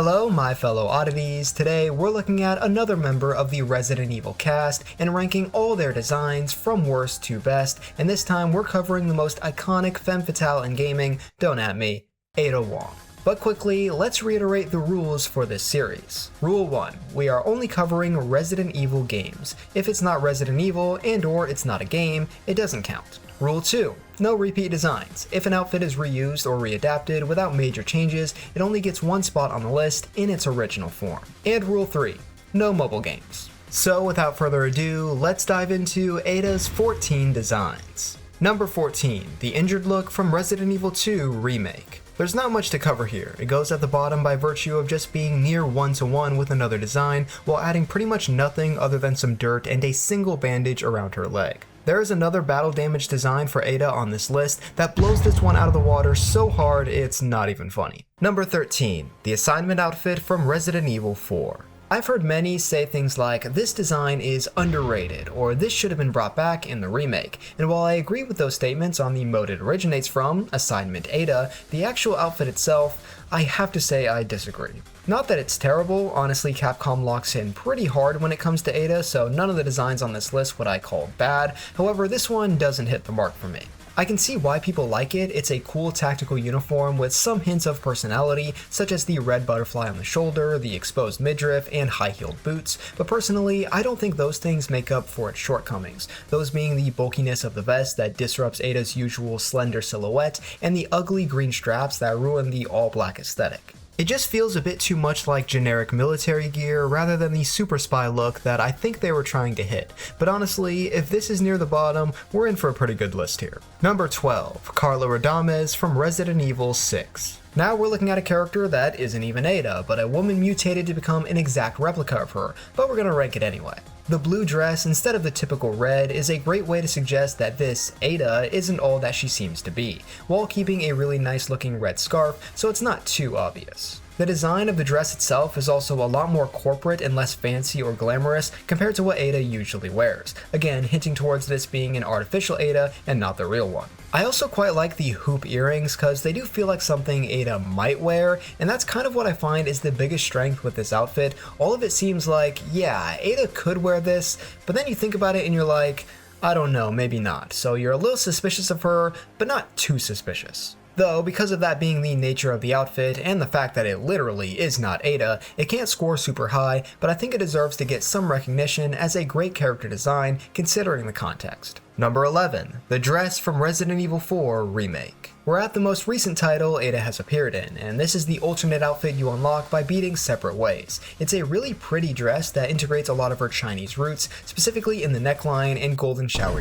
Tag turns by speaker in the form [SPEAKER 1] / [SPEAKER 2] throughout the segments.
[SPEAKER 1] Hello, my fellow oddities. Today, we're looking at another member of the Resident Evil cast and ranking all their designs from worst to best, and this time we're covering the most iconic femme fatale in gaming, don't at me, Ada Wong. But quickly, let's reiterate the rules for this series. Rule 1. We are only covering Resident Evil games. If it's not Resident Evil and/or it's not a game, it doesn't count. Rule 2. No repeat designs. If an outfit is reused or readapted without major changes, it only gets one spot on the list in its original form. And Rule 3. No mobile games. So without further ado, let's dive into Ada's 14 designs. Number 14. The injured look from Resident Evil 2 Remake. There's not much to cover here. It goes at the bottom by virtue of just being near one-to-one with another design, while adding pretty much nothing other than some dirt and a single bandage around her leg. There is another battle damage design for Ada on this list that blows this one out of the water so hard it's not even funny. Number 13. The assignment outfit from Resident Evil 4. I've heard many say things like, this design is underrated, or this should have been brought back in the remake, and while I agree with those statements on the mode it originates from, Assignment Ada, the actual outfit itself, I have to say I disagree. Not that it's terrible, honestly Capcom locks in pretty hard when it comes to Ada, so none of the designs on this list would I call bad, however this one doesn't hit the mark for me. I can see why people like it. It's a cool tactical uniform with some hints of personality, such as the red butterfly on the shoulder, the exposed midriff, and high-heeled boots, but personally, I don't think those things make up for its shortcomings, those being the bulkiness of the vest that disrupts Ada's usual slender silhouette, and the ugly green straps that ruin the all-black aesthetic. It just feels a bit too much like generic military gear rather than the super spy look that I think they were trying to hit, but honestly, if this is near the bottom, we're in for a pretty good list here. Number 12. Carla Radames from Resident Evil 6. Now we're looking at a character that isn't even Ada, but a woman mutated to become an exact replica of her, but we're gonna rank it anyway. The blue dress instead of the typical red is a great way to suggest that this Ada isn't all that she seems to be, while keeping a really nice looking red scarf so it's not too obvious. The design of the dress itself is also a lot more corporate and less fancy or glamorous compared to what Ada usually wears, again hinting towards this being an artificial Ada and not the real one. I also quite like the hoop earrings because they do feel like something Ada might wear, and that's kind of what I find is the biggest strength with this outfit. All of it seems like, yeah, Ada could wear this, but then you think about it and you're like, I don't know, maybe not. So you're a little suspicious of her, but not too suspicious. Though, because of that being the nature of the outfit and the fact that it literally is not Ada, it can't score super high, but I think it deserves to get some recognition as a great character design considering the context. Number 11. The dress from Resident Evil 4 Remake. We're at the most recent title Ada has appeared in, and this is the alternate outfit you unlock by beating separate ways. It's a really pretty dress that integrates a lot of her Chinese roots, specifically in the neckline and golden flower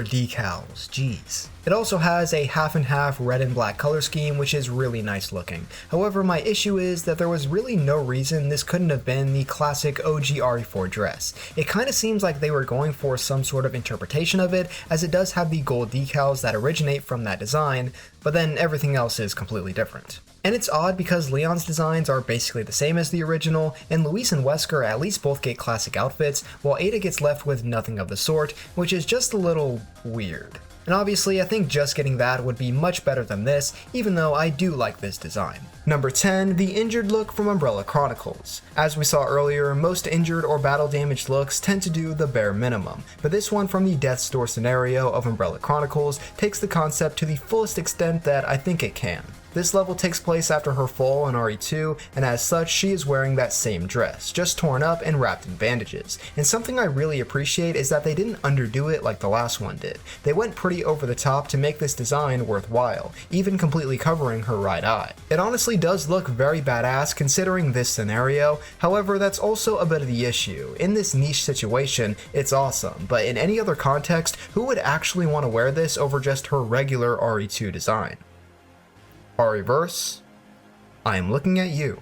[SPEAKER 1] decals, jeez. It also has a half and half red and black color scheme, which is really nice looking. However, my issue is that there was really no reason this couldn't have been the classic OG RE4 dress. It kinda seems like they were going for some sort of interpretation of it, as it does have the gold decals that originate from that design, but then everything else is completely different. And it's odd because Leon's designs are basically the same as the original, and Luis and Wesker at least both get classic outfits, while Ada gets left with nothing of the sort, which is just a little weird. And obviously I think just getting that would be much better than this, even though I do like this design. Number 10. The injured look from Umbrella Chronicles. As we saw earlier, most injured or battle damaged looks tend to do the bare minimum, but this one from the Death's Door scenario of Umbrella Chronicles takes the concept to the fullest extent that I think it can. This level takes place after her fall in RE2, and as such, she is wearing that same dress, just torn up and wrapped in bandages. And something I really appreciate is that they didn't underdo it like the last one did. They went pretty over the top to make this design worthwhile, even completely covering her right eye. It honestly does look very badass considering this scenario, however that's also a bit of the issue. In this niche situation, it's awesome, but in any other context, who would actually want to wear this over just her regular RE2 design? Reverse, I am looking at you.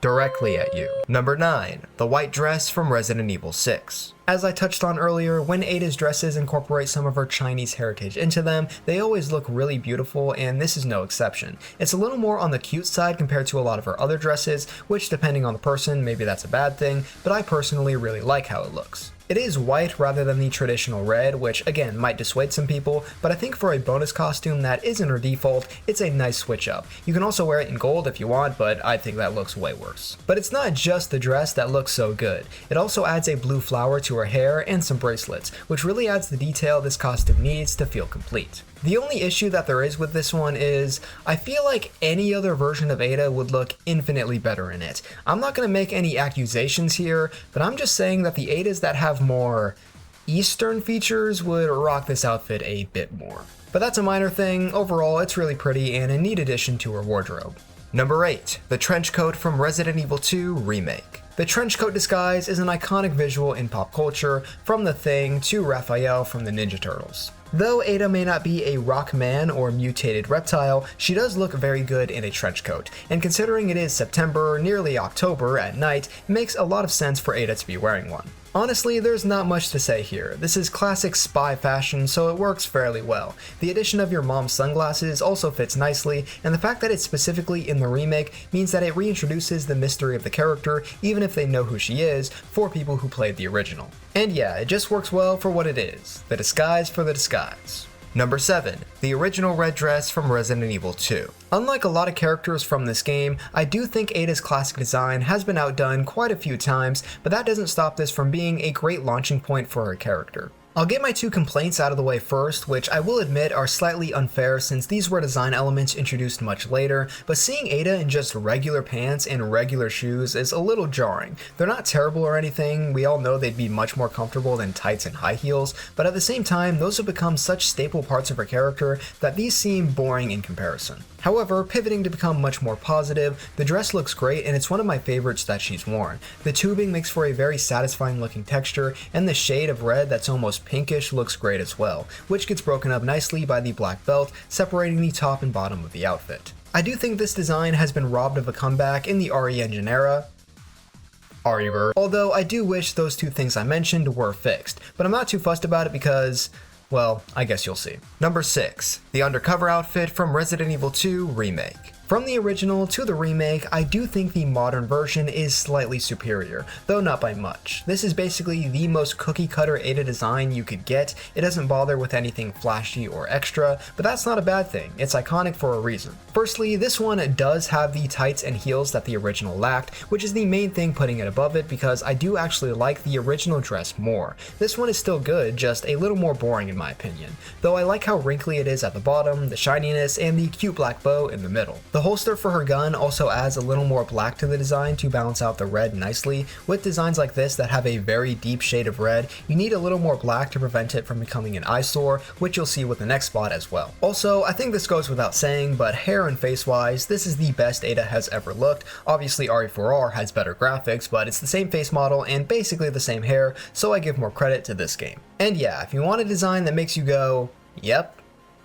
[SPEAKER 1] Directly at you. Number 9. The white dress from Resident Evil 6. As I touched on earlier, when Ada's dresses incorporate some of her Chinese heritage into them, they always look really beautiful, and this is no exception. It's a little more on the cute side compared to a lot of her other dresses, which depending on the person, maybe that's a bad thing, but I personally really like how it looks. It is white rather than the traditional red, which again might dissuade some people, but I think for a bonus costume that isn't her default, it's a nice switch up. You can also wear it in gold if you want, but I think that looks way worse. But it's not just the dress that looks so good. It also adds a blue flower to her hair and some bracelets, which really adds the detail this costume needs to feel complete. The only issue that there is with this one is, I feel like any other version of Ada would look infinitely better in it. I'm not going to make any accusations here, but I'm just saying that the Adas that have more Eastern features would rock this outfit a bit more. But that's a minor thing. Overall, it's really pretty and a neat addition to her wardrobe. Number 8. The trench coat from Resident Evil 2 Remake. The trench coat disguise is an iconic visual in pop culture, from The Thing to Raphael from the Ninja Turtles. Though Ada may not be a rock man or mutated reptile, she does look very good in a trench coat, and considering it is September, nearly October at night, it makes a lot of sense for Ada to be wearing one. Honestly, there's not much to say here. This is classic spy fashion, so it works fairly well. The addition of your mom's sunglasses also fits nicely, and the fact that it's specifically in the remake means that it reintroduces the mystery of the character, even if they know who she is, for people who played the original. And yeah, it just works well for what it is, the disguise for the disguise. Number 7. The original red dress from Resident Evil 2. Unlike a lot of characters from this game, I do think Ada's classic design has been outdone quite a few times, but that doesn't stop this from being a great launching point for her character. I'll get my 2 complaints out of the way first, which I will admit are slightly unfair since these were design elements introduced much later, but seeing Ada in just regular pants and regular shoes is a little jarring. They're not terrible or anything, we all know they'd be much more comfortable than tights and high heels, but at the same time, those have become such staple parts of her character that these seem boring in comparison. However, pivoting to become much more positive, the dress looks great and it's one of my favorites that she's worn. The tubing makes for a very satisfying looking texture, and the shade of red that's almost pinkish looks great as well, which gets broken up nicely by the black belt, separating the top and bottom of the outfit. I do think this design has been robbed of a comeback in the RE engine era, although I do wish those 2 things I mentioned were fixed, but I'm not too fussed about it because, well, I guess you'll see. Number 6. The undercover outfit from Resident Evil 2 Remake. From the original to the remake, I do think the modern version is slightly superior, though not by much. This is basically the most cookie-cutter Ada design you could get. It doesn't bother with anything flashy or extra, but that's not a bad thing. It's iconic for a reason. Firstly, this one does have the tights and heels that the original lacked, which is the main thing putting it above it because I do actually like the original dress more. This one is still good, just a little more boring in my opinion, though I like how wrinkly it is at the bottom, the shininess, and the cute black bow in the middle. The holster for her gun also adds a little more black to the design to balance out the red nicely. With designs like this that have a very deep shade of red, you need a little more black to prevent it from becoming an eyesore, which you'll see with the next spot as well. Also, I think this goes without saying, but hair and face wise, this is the best Ada has ever looked. Obviously RE4R has better graphics, but it's the same face model and basically the same hair, so I give more credit to this game. And yeah, if you want a design that makes you go, yep,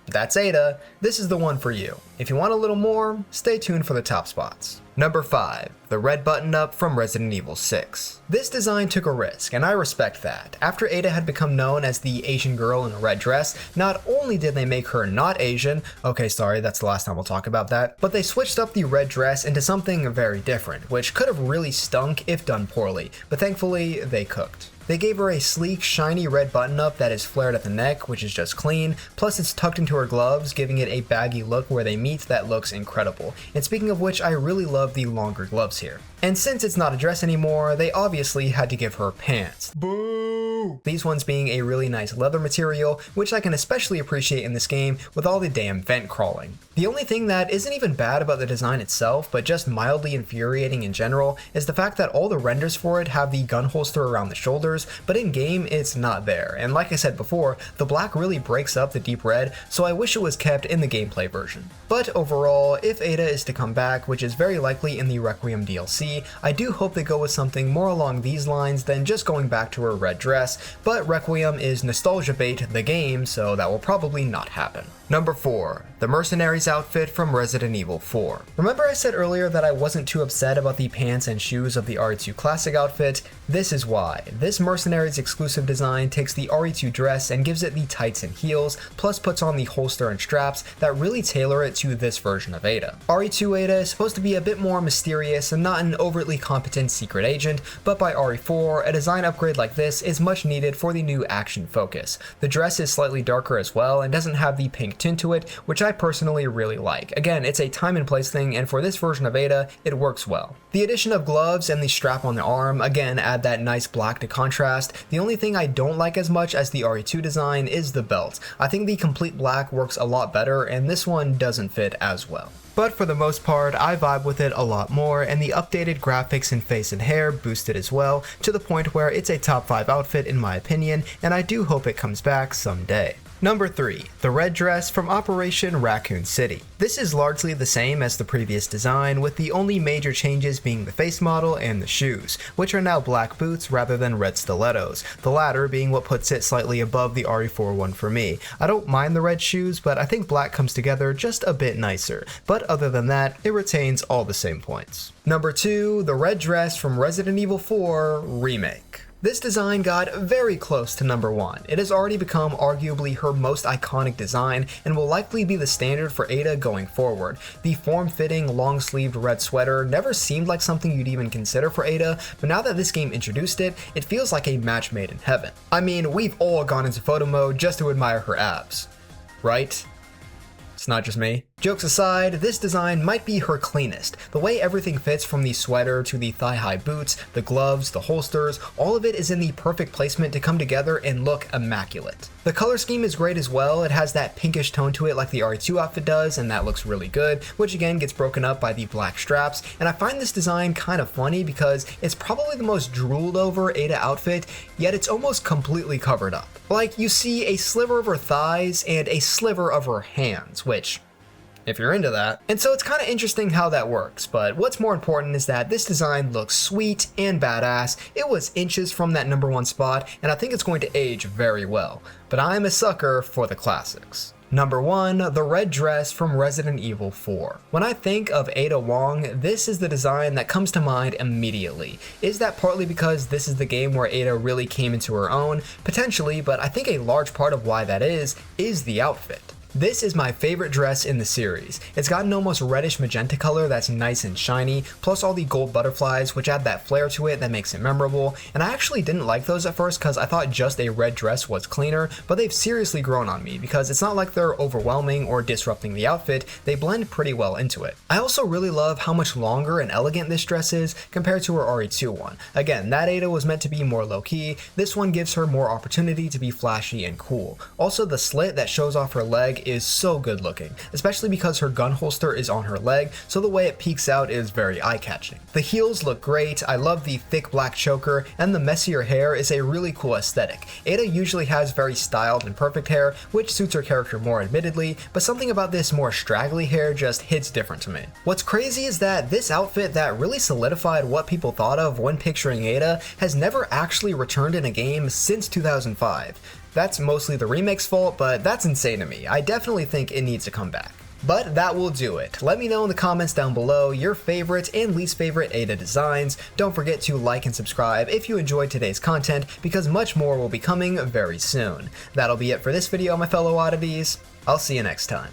[SPEAKER 1] that's Ada, this is the one for you. If you want a little more, stay tuned for the top spots. Number 5. The red button-up from Resident Evil 6. This design took a risk, and I respect that. After Ada had become known as the Asian girl in a red dress, not only did they make her not Asian, okay sorry, that's the last time we'll talk about that, but they switched up the red dress into something very different, which could have really stunk if done poorly, but thankfully they cooked. They gave her a sleek, shiny red button-up that is flared at the neck, which is just clean, plus it's tucked into her gloves, giving it a baggy look where they meet that looks incredible. And speaking of which, I really love the longer gloves here. And since it's not a dress anymore, they obviously had to give her pants. Boo! These ones being a really nice leather material, which I can especially appreciate in this game with all the damn vent crawling. The only thing that isn't even bad about the design itself, but just mildly infuriating in general, is the fact that all the renders for it have the gun holster around the shoulders, but in game it's not there. And like I said before, the black really breaks up the deep red, so I wish it was kept in the gameplay version. But overall, if Ada is to come back, which is very likely in the Requiem DLC, I do hope they go with something more along these lines than just going back to her red dress, but Requiem is nostalgia bait the game, so that will probably not happen. Number 4. The Mercenary's outfit from Resident Evil 4. Remember I said earlier that I wasn't too upset about the pants and shoes of the RE2 Classic outfit? This is why. This Mercenary's exclusive design takes the RE2 dress and gives it the tights and heels, plus puts on the holster and straps that really tailor it to this version of Ada. RE2 Ada is supposed to be a bit more mysterious and not an overtly competent secret agent, but by RE4, a design upgrade like this is much needed for the new action focus. The dress is slightly darker as well and doesn't have the pink tint to it, which I personally really like. Again, it's a time and place thing, and for this version of Ada, it works well. The addition of gloves and the strap on the arm, again, add that nice black to contrast. The only thing I don't like as much as the RE2 design is the belt. I think the complete black works a lot better, and this one doesn't fit as well. But for the most part, I vibe with it a lot more, and the updated graphics and face and hair boost it as well, to the point where it's a top 5 outfit in my opinion, and I do hope it comes back someday. Number 3. The red dress from Operation Raccoon City. This is largely the same as the previous design, with the only major changes being the face model and the shoes, which are now black boots rather than red stilettos, the latter being what puts it slightly above the RE4 one for me. I don't mind the red shoes, but I think black comes together just a bit nicer, but other than that, it retains all the same points. Number 2. The red dress from Resident Evil 4 Remake. This design got very close to number 1. It has already become arguably her most iconic design and will likely be the standard for Ada going forward. The form-fitting, long-sleeved red sweater never seemed like something you'd even consider for Ada, but now that this game introduced it, it feels like a match made in heaven. I mean, we've all gone into photo mode just to admire her abs, right? It's not just me. Jokes aside, this design might be her cleanest. The way everything fits from the sweater to the thigh-high boots, the gloves, the holsters, all of it is in the perfect placement to come together and look immaculate. The color scheme is great as well. It has that pinkish tone to it like the RE2 outfit does, and that looks really good, which again gets broken up by the black straps, and I find this design kind of funny because it's probably the most drooled over Ada outfit, yet it's almost completely covered up. Like, you see a sliver of her thighs and a sliver of her hands, which, if you're into that. And so it's kind of interesting how that works, but what's more important is that this design looks sweet and badass. It was inches from that number 1 spot, and I think it's going to age very well. But I'm a sucker for the classics. Number 1, the red dress from Resident Evil 4. When I think of Ada Wong, this is the design that comes to mind immediately. Is that partly because this is the game where Ada really came into her own? Potentially, but I think a large part of why that is the outfit. This is my favorite dress in the series. It's got an almost reddish magenta color that's nice and shiny, plus all the gold butterflies which add that flair to it that makes it memorable, and I actually didn't like those at first because I thought just a red dress was cleaner, but they've seriously grown on me because it's not like they're overwhelming or disrupting the outfit, they blend pretty well into it. I also really love how much longer and elegant this dress is compared to her RE2 one. Again, that Ada was meant to be more low-key, this one gives her more opportunity to be flashy and cool. Also, the slit that shows off her leg is so good looking, especially because her gun holster is on her leg, so the way it peeks out is very eye-catching. The heels look great, I love the thick black choker, and the messier hair is a really cool aesthetic. Ada usually has very styled and perfect hair, which suits her character more admittedly, but something about this more straggly hair just hits different to me. What's crazy is that this outfit that really solidified what people thought of when picturing Ada has never actually returned in a game since 2005. That's mostly the remake's fault, but that's insane to me. I definitely think it needs to come back. But that will do it. Let me know in the comments down below your favorite and least favorite Ada designs. Don't forget to like and subscribe if you enjoyed today's content, because much more will be coming very soon. That'll be it for this video, my fellow oddities. I'll see you next time.